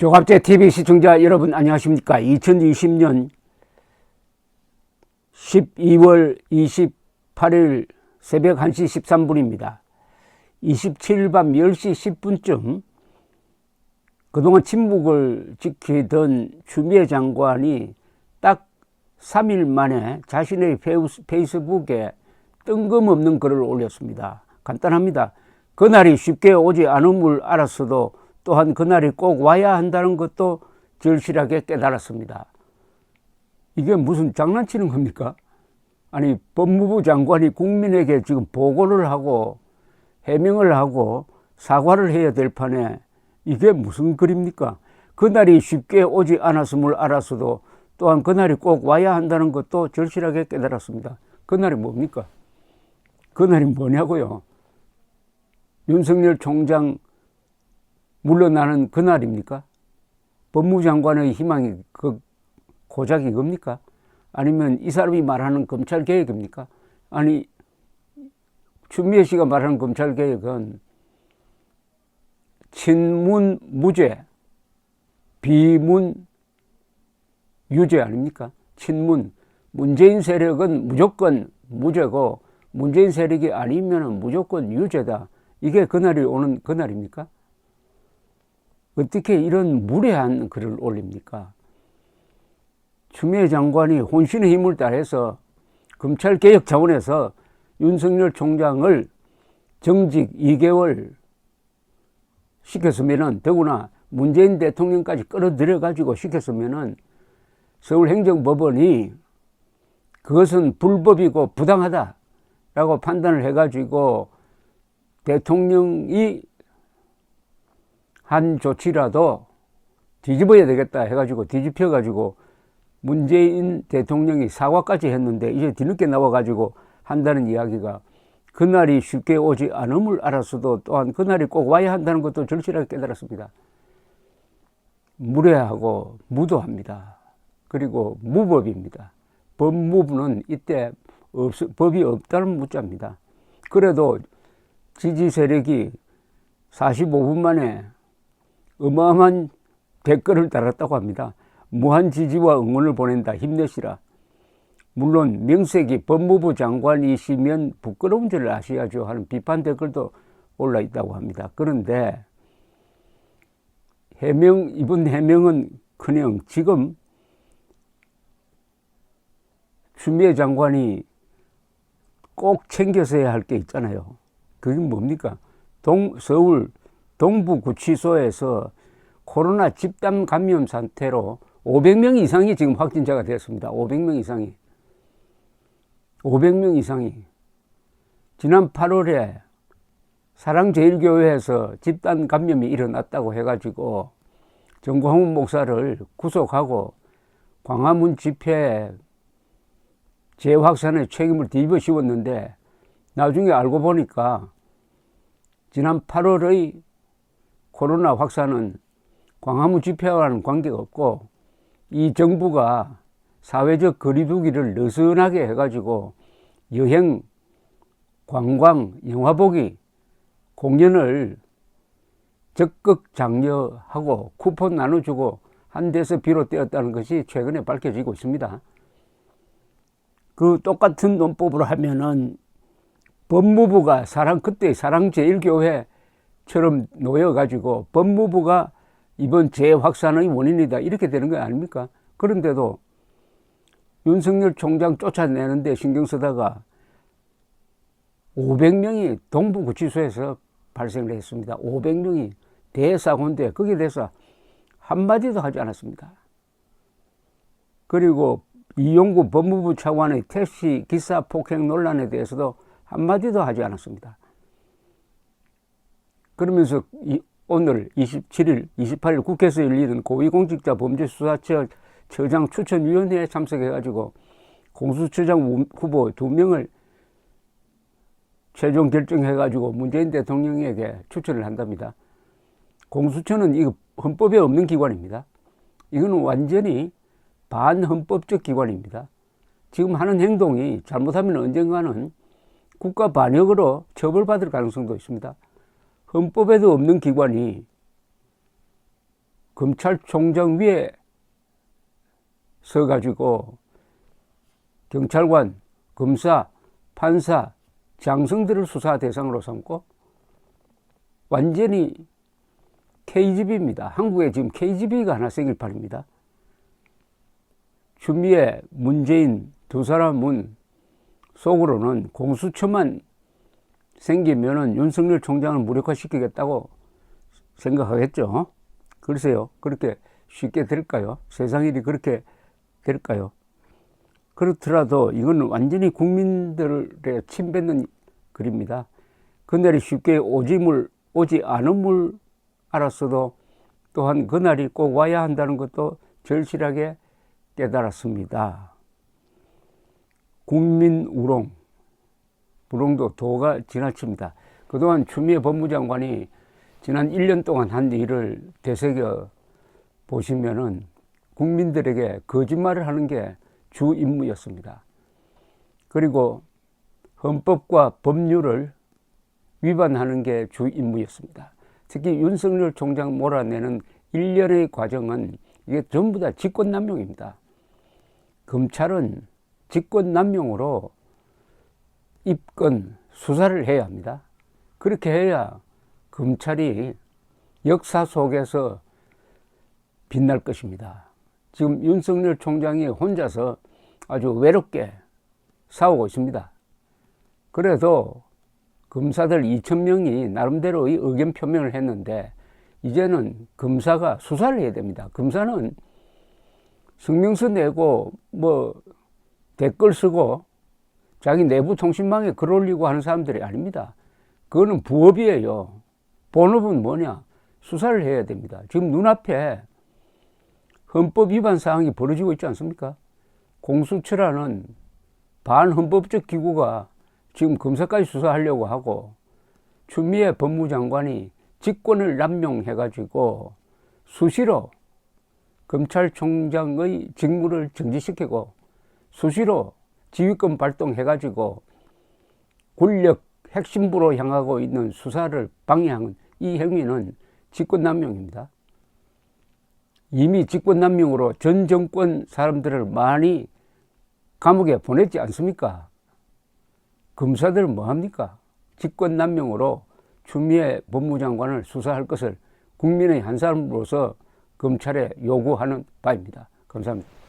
조갑제 TV 시청자 여러분 안녕하십니까? 2020년 12월 28일 새벽 1시 13분입니다. 27일 밤 10시 10분쯤 그동안 침묵을 지키던 추미애 장관이 딱 3일 만에 자신의 페이스북에 뜬금없는 글을 올렸습니다. 간단합니다. 그날이 쉽게 오지 않음을 알았어도 또한 그날이 꼭 와야 한다는 것도 절실하게 깨달았습니다. 이게 무슨 장난치는 겁니까? 아니, 법무부 장관이 국민에게 지금 보고를 하고 해명을 하고 사과를 해야 될 판에 이게 무슨 글입니까? 그날이 쉽게 오지 않았음을 알았어도 또한 그날이 꼭 와야 한다는 것도 절실하게 깨달았습니다. 그날이 뭡니까? 그날이 뭐냐고요? 윤석열 총장 물러나는 그날입니까? 법무부 장관의 희망이 고작 이겁니까? 아니면 이 사람이 말하는 검찰개혁입니까? 아니, 추미애 씨가 말하는 검찰개혁은 친문 무죄, 비문 유죄 아닙니까? 친문, 문재인 세력은 무조건 무죄고 문재인 세력이 아니면 무조건 유죄다. 이게 그날이 오는 그날입니까? 어떻게 이런 무례한 글을 올립니까? 추미애 장관이 혼신의 힘을 다해서 검찰개혁 차원에서 윤석열 총장을 정직 2개월 시켰으면은, 더구나 문재인 대통령까지 끌어들여 가지고 시켰으면은 서울행정법원이 그것은 불법이고 부당하다라고 판단을 해가지고 대통령이 한 조치라도 뒤집어야 되겠다 해가지고 뒤집혀가지고 문재인 대통령이 사과까지 했는데 이제 뒤늦게 나와가지고 한다는 이야기가 그날이 쉽게 오지 않음을 알았어도 또한 그날이 꼭 와야 한다는 것도 절실하게 깨달았습니다. 무례하고 무도합니다. 그리고 무법입니다. 법무부는 이때 법이 없다는 문자입니다. 그래도 지지 세력이 45분 만에 어마어마한 댓글을 달았다고 합니다. 무한 지지와 응원을 보낸다. 힘내시라. 물론 명색이 법무부 장관이시면 부끄러운 줄 아셔야죠 하는 비판 댓글도 올라 있다고 합니다. 그런데 이번 해명은 그냥 지금 추미애 장관이 꼭 챙겨서야 할 게 있잖아요. 그게 뭡니까? 서울 동부구치소에서 코로나 집단 감염 상태로 500명 이상이 지금 확진자가 됐습니다. 500명 이상이. 500명 이상이. 지난 8월에 사랑제일교회에서 집단 감염이 일어났다고 해가지고 정광훈 목사를 구속하고 광화문 집회 재확산의 책임을 뒤집어 씌웠는데 나중에 알고 보니까 지난 8월의 코로나 확산은 광화문 집회와는 관계가 없고 이 정부가 사회적 거리두기를 느슨하게 해가지고 여행, 관광, 영화보기, 공연을 적극 장려하고 쿠폰 나눠주고 한 데서 비롯되었다는 것이 최근에 밝혀지고 있습니다. 그 똑같은 논법으로 하면은 법무부가 그때 사랑제일교회처럼 놓여가지고 법무부가 이번 재확산의 원인이다 이렇게 되는 거 아닙니까? 그런데도 윤석열 총장 쫓아내는데 신경 쓰다가 500명이 동부구치소에서 발생을 했습니다. 500명이 대사고인데 거기에 대해서 한마디도 하지 않았습니다. 그리고 이용구 법무부 차관의 택시 기사 폭행 논란에 대해서도 한마디도 하지 않았습니다. 그러면서 오늘 27일, 28일 국회에서 열리는 고위공직자 범죄수사처장 추천위원회에 참석해가지고 공수처장 후보 2명을 최종 결정해가지고 문재인 대통령에게 추천을 한답니다. 공수처는 이거 헌법에 없는 기관입니다. 이거는 완전히 반헌법적 기관입니다. 지금 하는 행동이 잘못하면 언젠가는 국가 반역으로 처벌받을 가능성도 있습니다. 헌법에도 없는 기관이 검찰총장 위에 서가지고 경찰관, 검사, 판사, 장성들을 수사 대상으로 삼고 완전히 KGB입니다. 한국에 지금 KGB가 하나 생길 판입니다. 추미애, 문재인 두 사람은 속으로는 공수처만 생기면은 윤석열 총장을 무력화시키겠다고 생각하겠죠. 글쎄요, 그렇게 쉽게 될까요? 세상 일이 그렇게 될까요? 그렇더라도 이건 완전히 국민들의 침뱉는 글입니다. 그날이 쉽게 오지 않음을 알았어도 또한 그날이 꼭 와야 한다는 것도 절실하게 깨달았습니다. 국민 우롱도 도가 지나칩니다. 그동안 추미애 법무장관이 지난 1년 동안 한 일을 되새겨 보시면은 국민들에게 거짓말을 하는 게 주 임무였습니다. 그리고 헌법과 법률을 위반하는 게 주 임무였습니다. 특히 윤석열 총장 몰아내는 일련의 과정은 이게 전부 다 직권남용입니다. 검찰은 직권남용으로 입건, 수사를 해야 합니다. 그렇게 해야 검찰이 역사 속에서 빛날 것입니다. 지금 윤석열 총장이 혼자서 아주 외롭게 싸우고 있습니다. 그래도 검사들 2,000명이 나름대로의 의견 표명을 했는데 이제는 검사가 수사를 해야 됩니다. 검사는 성명서 내고 뭐 댓글 쓰고 자기 내부 통신망에 글 올리고 하는 사람들이 아닙니다. 그거는 부업이에요. 본업은 뭐냐? 수사를 해야 됩니다. 지금 눈앞에 헌법 위반 사항이 벌어지고 있지 않습니까? 공수처라는 반헌법적 기구가 지금 검사까지 수사하려고 하고 추미애 법무장관이 직권을 남용해가지고 수시로 검찰총장의 직무를 정지시키고 수시로 지휘권 발동해가지고 권력 핵심부로 향하고 있는 수사를 방해하는 이 행위는 직권남용입니다. 이미 직권남용으로 전 정권 사람들을 많이 감옥에 보냈지 않습니까? 검사들은 뭐합니까? 직권남용으로 추미애 법무장관을 수사할 것을 국민의 한 사람으로서 검찰에 요구하는 바입니다. 감사합니다.